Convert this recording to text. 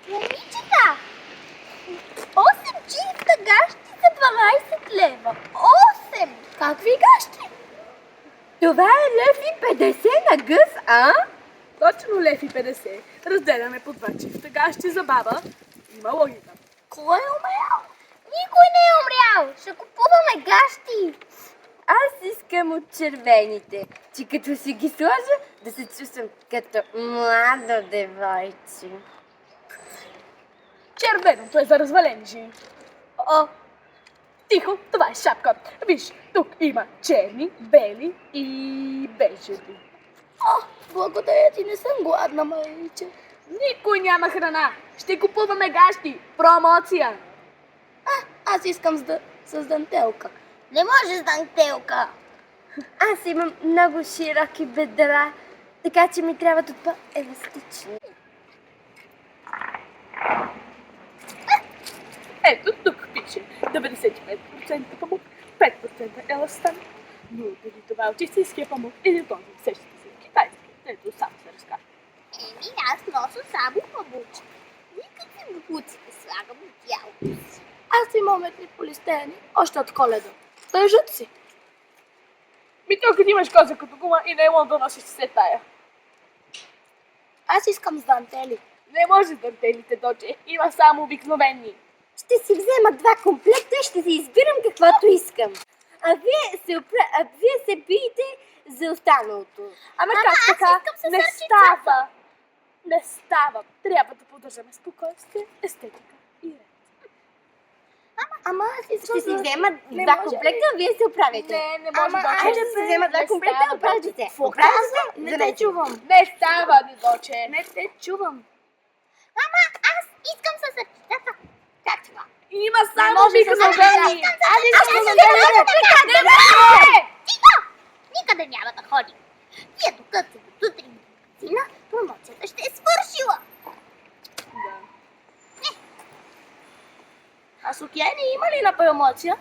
Момичета! 8 чифта гащи за 12 лева. 8! Какви гащи? Това е лев и 50 на гъс, а? Точно лев и 50. Разделяме по 2 чифта гащи за баба. Има логика. Кой е умрял? Никой не е умрял. Ще купуваме гащи. Аз искам от червените, че като си ги сложа, да се чувствам като младо девойче. Червеното е за развалени жени. О, тихо, това е шапка. Виж, тук има черни, бели и бежеви. Благодаря ти, не съм гладна, Мариче. Никой няма храна. Ще купуваме гащи. Промоция. Аз искам с дантелка. Не може с дантелка. Аз имам много широки бедра, така че ми трябват от по-еластични. Ето тук пише 95% памук, 5% еластан. Но дали това е от истинския памук или този сещате се от китайски? Ето само се разкажа. Аз нося само памучки. Никакви бутуците слагам от тялото си. Аз имам едни полистени, още от Коледа. Държат си. Ми тук имаш коза като гума и не е да носиш се тая. Аз искам с дантели. Не може дантелите, доче. Има само обикновени. Ще си взема 2 комплекта и ще си избирам каквото искам. А вие се биете за останалото. Ама как аз така? искам с Не сърчицата. става. Не става. Трябва да поддържаме спокойствие, естетика и ред. Ама аз искам Ще си взема Не 2 може. комплекта, а вие се оправите. Не може да аз ще си взема 2 комплекта да оправите се. Оправя се? Не те чувам. Не става, ни доче. Не те чувам. Ама аз искам със сърчицата. Как това? Има само може с обикновени. Аз искам ще да взема дадете. комплекта. Не може! Тихо! Никъде няма да ходи. Вие докато се до сутрин в магазина, промоцията ще е свършила. Да. А сукени има ли на промоция?